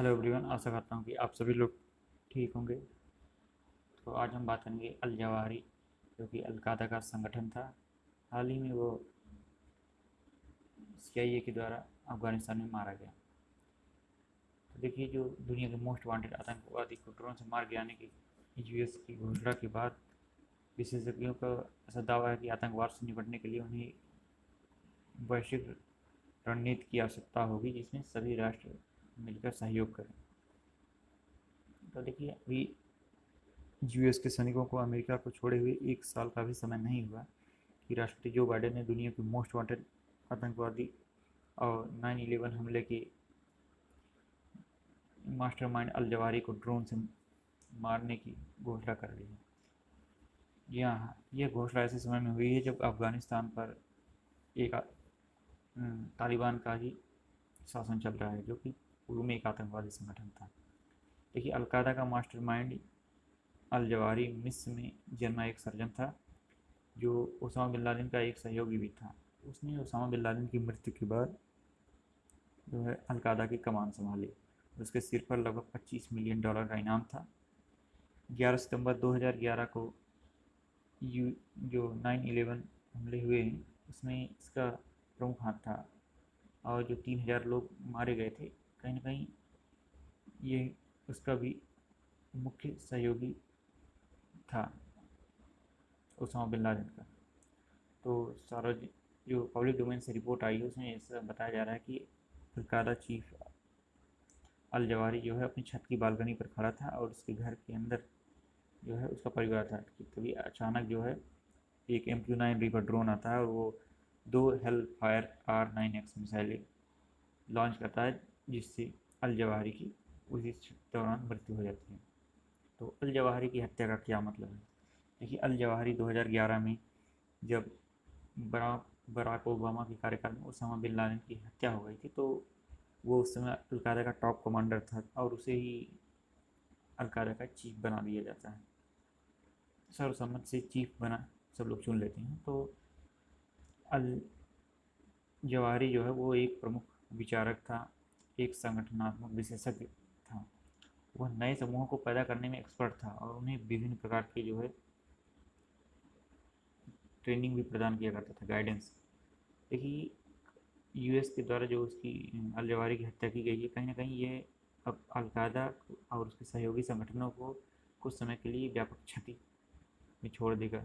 Hello everyone, आशा करता हूँ कि आप सभी लोग ठीक होंगे। तो आज हम बात करेंगे अल जवाहिरी, जो कि अल कायदा का संगठन था। हाल ही में वो CIA के द्वारा अफगानिस्तान में मारा गया। तो देखिए, जो दुनिया के मोस्ट वांटेड आतंकवादी को ड्रोन से मार गिराने की US की घोषणा के बाद विशेषज्ञों का ऐसा दावा है कि आतंकवाद से निपटने के लिए उन्हें वैश्विक रणनीति की आवश्यकता होगी, जिसमें सभी राष्ट्र मिलकर सहयोग करें। तो देखिए, अभी US के सैनिकों को अमेरिका को छोड़े हुए 1 साल का भी समय नहीं हुआ कि राष्ट्रपति जो बाइडेन ने दुनिया के मोस्ट वांटेड आतंकवादी और 9/11 हमले के मास्टरमाइंड अल जवाहिरी को ड्रोन से मारने की घोषणा कर दी है। यहाँ यह घोषणा ऐसे समय में हुई है जब अफगानिस्तान पर एक तालिबान का ही शासन चल रहा है, जो कि पूर्व में एक आतंकवादी संगठन था। देखिए, अलकायदा का मास्टरमाइंड अल जवाहिरी मिस्र में जन्मा एक सर्जन था, जो ओसामा बिन लादेन का एक सहयोगी भी था। उसने ओसामा बिन लादेन की मृत्यु के बाद जो है अलकायदा की कमान संभाली। उसके सिर पर लगभग $25 मिलियन का इनाम था। 11 सितंबर 2011 को जो 9/11 हमले हुए हैं, उसमें इसका प्रमुख हाथ था, और जो 3,000 लोग मारे गए थे, कहीं ना कहीं ये उसका भी मुख्य सहयोगी था, ओसामा बिन लादेन का। तो सारा जो पब्लिक डोमेन से रिपोर्ट आई है, उसमें ऐसा बताया जा रहा है कि अलकायदा चीफ अल जवाहिरी जो है अपनी छत की बालकनी पर खड़ा था, और उसके घर के अंदर जो है उसका परिवार था कि तभी अचानक जो है एक MQ-9 रीपर ड्रोन आता है, और वो 2 हेल फायर R9X मिसाइलें लॉन्च करता है, जिससे अल जवाहिरी की उसी दौरान मृत्यु हो जाती है। तो अल जवाहिरी की हत्या का क्या मतलब है? देखिए, अल जवाहिरी 2011 में जब बराक बराक ओबामा के कार्यकाल में ओसामा बिन लादेन की हत्या हो गई थी, तो वो उस समय अलकायदा का टॉप कमांडर था, और उसे ही अलकायदा का चीफ बना दिया जाता है। सर्वसम्मत से चीफ बना सब लोग चुन लेते हैं। तो अल जवाहिरी जो है वो एक प्रमुख विचारक था, एक संगठनात्मक विशेषज्ञ था। वह नए समूहों को पैदा करने में एक्सपर्ट था, और उन्हें विभिन्न प्रकार के जो है ट्रेनिंग भी प्रदान किया करता था, गाइडेंस। देखिए, US के द्वारा जो उसकी अल जवाहिरी की हत्या की गई है, कहीं ना कहीं ये अब अलकायदा और उसके सहयोगी संगठनों को कुछ समय के लिए व्यापक क्षति में छोड़ देगा।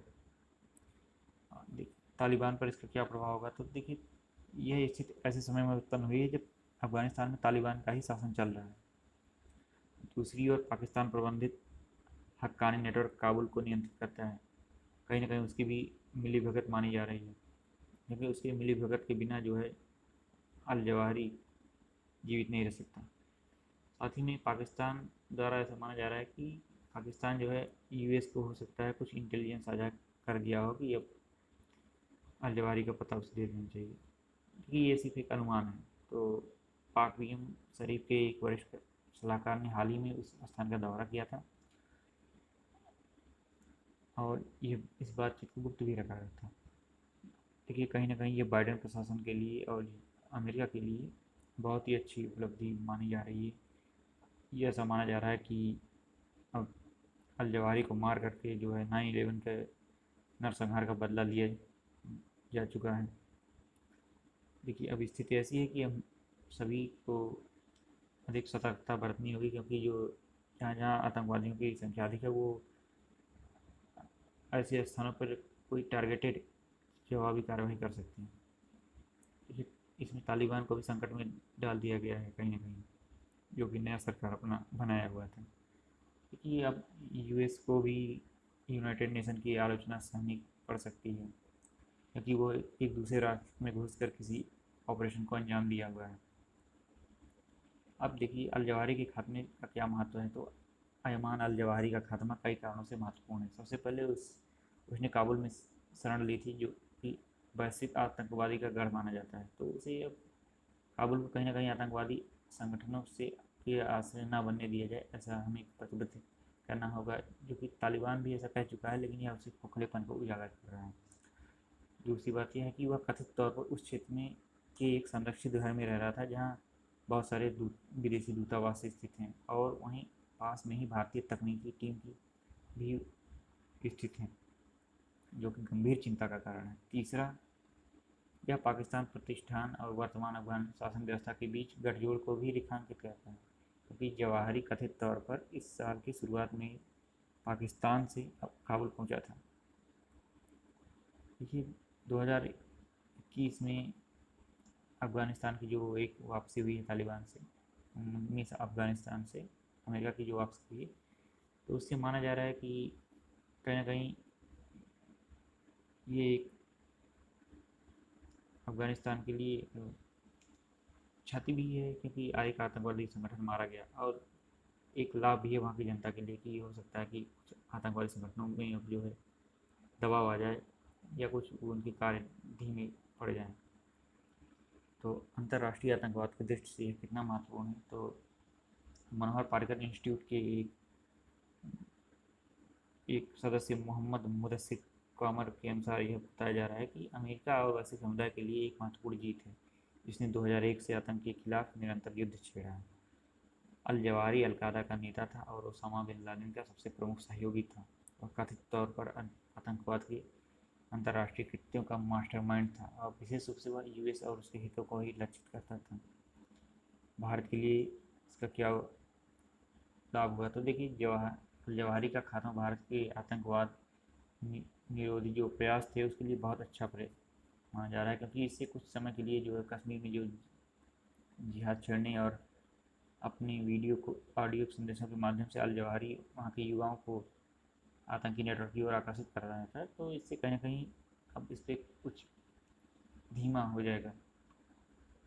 तालिबान पर इसका क्या प्रभाव होगा? तो देखिए, यह स्थिति ऐसे समय में उत्पन्न हुई है जब अफगानिस्तान में तालिबान का ही शासन चल रहा है। दूसरी ओर पाकिस्तान प्रबंधित हक्कानी नेटवर्क काबुल को नियंत्रित करता है। कहीं ना कहीं उसकी भी मिली भगत मानी जा रही है, क्योंकि उसकी मिली भगत के बिना जो है अल जवाहिरी जीवित नहीं रह सकता। साथ ही में पाकिस्तान द्वारा ऐसा माना जा रहा है कि पाकिस्तान जो है US को हो सकता है कुछ इंटेलिजेंस साझा कर दिया हो कि अब अल जवाहिरी का पता उसे दे देना चाहिए, क्योंकि ये सिर्फ एक अनुमान है। तो पाक PM शरीफ के एक वरिष्ठ सलाहकार ने हाल ही में उस स्थान का दौरा किया था, और ये इस बातचीत को गुप्त भी रखा गया था। देखिए, कहीं ना कहीं ये बाइडेन प्रशासन के लिए और अमेरिका के लिए बहुत ही अच्छी उपलब्धि मानी जा रही है। ये ऐसा माना जा रहा है कि अब अल जवाहिरी को मार करके जो है 9/11 के नरसंहार का बदला लिया जा चुका है। देखिए, अब स्थिति ऐसी है कि हम सभी को अधिक सतर्कता बरतनी होगी, क्योंकि जो जहाँ जहाँ आतंकवादियों की संख्या अधिक है, वो ऐसे स्थानों पर कोई टारगेटेड जवाबी कार्रवाई कर सकते हैं। देखिए, इसमें तालिबान को भी संकट में डाल दिया गया है कहीं ना कहीं, जो कि नया सरकार अपना बनाया हुआ था। क्योंकि अब US को भी यूनाइटेड नेशन की आलोचना सहनी पड़ सकती है, क्योंकि वो एक दूसरे राष्ट्र में घुसकर किसी ऑपरेशन को अंजाम दिया हुआ है। अब देखिए, अल जवाहिरी के खात्मे का क्या महत्व है? तो अयमान अल जवाहिरी का खात्मा कई कारणों से महत्वपूर्ण है। सबसे पहले उसने काबुल में शरण ली थी, जो कि वैश्विक आतंकवादी का गढ़ माना जाता है। तो उसे अब काबुल को कहीं ना कहीं आतंकवादी संगठनों से के आश्रय न बनने दिया जाए, ऐसा हमें प्रतिबद्ध करना होगा, जो कि तालिबान भी ऐसा कह चुका है, लेकिन यह उसी खोखलेपन को उजागर कर रहा है। दूसरी बात यह है कि वह कथित तौर पर उस क्षेत्र में के एक संरक्षित घर में रह रहा था, जहाँ बहुत सारे विदेशी दूतावास स्थित हैं और वहीं पास में ही भारतीय तकनीकी टीम की भी स्थित हैं, जो कि गंभीर चिंता का कारण है। तीसरा, यह पाकिस्तान प्रतिष्ठान और वर्तमान अफगान शासन व्यवस्था के बीच गठजोड़ को भी रेखांकित करता है, क्योंकि जवाहरी कथित तौर पर इस साल की शुरुआत में पाकिस्तान से काबुल पहुंचा था। देखिए, 2021 में अफ़गानिस्तान की जो एक वापसी हुई है तालिबान से, मीन्स अफ़गानिस्तान से अमेरिका की जो वापसी हुई है, तो उससे माना जा रहा है कि कहीं ना कहीं ये एक अफ़गानिस्तान के लिए क्षति भी है, क्योंकि एक आतंकवादी संगठन मारा गया, और एक लाभ भी है वहाँ की जनता के लिए कि हो सकता है कि कुछ आतंकवादी संगठनों में अब जो है दबाव आ जाए या कुछ उनके कार्य धीमे पड़ जाएं। तो अंतर्राष्ट्रीय आतंकवाद की दृष्टि से कितना महत्वपूर्ण है, तो मनोहर पारिकर इंस्टीट्यूट के एक सदस्य मोहम्मद मुदस्सिर कामर के अनुसार यह बताया जा रहा है कि अमेरिका और वैश्विक समुदाय के लिए एक महत्वपूर्ण जीत है, जिसने 2001 से आतंक के खिलाफ निरंतर युद्ध छेड़ा है। अल जवारी अलकायदा का नेता था और ओसामा बिन लादेन का सबसे प्रमुख सहयोगी था, और कथित तौर पर आतंकवाद के अंतर्राष्ट्रीय कृत्यों का मास्टरमाइंड था, और विशेष रूप से वह यूएस और उसके हितों को ही लक्षित करता था। भारत के लिए इसका क्या लाभ हुआ, तो देखिए, जवाहरी का खात्मा भारत के आतंकवाद निरोधी जो प्रयास थे उसके लिए बहुत अच्छा प्रयास माना जा रहा है, क्योंकि इससे कुछ समय के लिए जो है कश्मीर में जो जिहाद छेड़ने और अपनी वीडियो को ऑडियो संदेशों के माध्यम से अल जवाहरी वहाँ के युवाओं को आतंकी नेटवर्क की ओर आकर्षित कर रहा था, तो इससे कहीं ना कहीं अब इस पर कुछ धीमा हो जाएगा।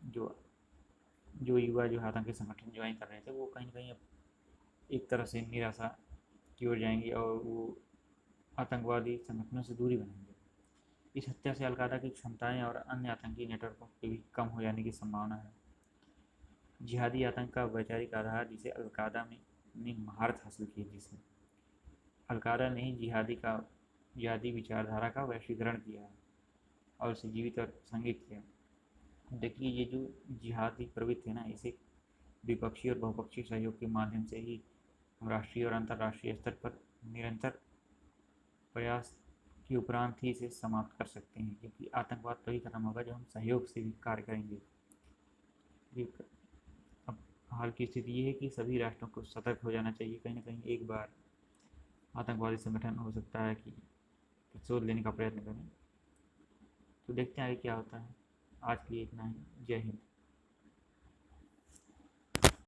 जो जो युवा जो आतंकी संगठन ज्वाइन कर रहे थे वो कहीं ना कहीं अब एक तरह से निराशा की ओर जाएंगे और वो आतंकवादी संगठनों से दूरी बनाएंगे। इस हत्या से अलकायदा की क्षमताएं और अन्य आतंकी नेटवर्कों के भी कम हो जाने की संभावना है। जिहादी आतंक का वैचारिक आधार, जिसे अलकायदा ने महारत हासिल की, जिसने अलकायदा ने जिहादी विचारधारा का वैश्वीकरण किया है और उसे जीवित और प्रासंगिक किया। देखिए, ये जो जिहादी प्रवृत्ति है ना, इसे द्विपक्षीय और बहुपक्षीय सहयोग के माध्यम से ही हम राष्ट्रीय और अंतर्राष्ट्रीय स्तर पर निरंतर प्रयास के उपरांत ही इसे समाप्त कर सकते हैं, क्योंकि आतंकवाद तभी खत्म होगा जब हम सहयोग से भी कार्य करेंगे। अब हाल की स्थिति ये है कि सभी राष्ट्रों को सतर्क हो जाना चाहिए। कहीं ना कहीं एक बार आतंकवादी संगठन हो सकता है कि प्रतिशोध लेने का प्रयत्न करें। तो देखते हैं आगे क्या होता है। आज के लिए इतना ही। जय हिंद।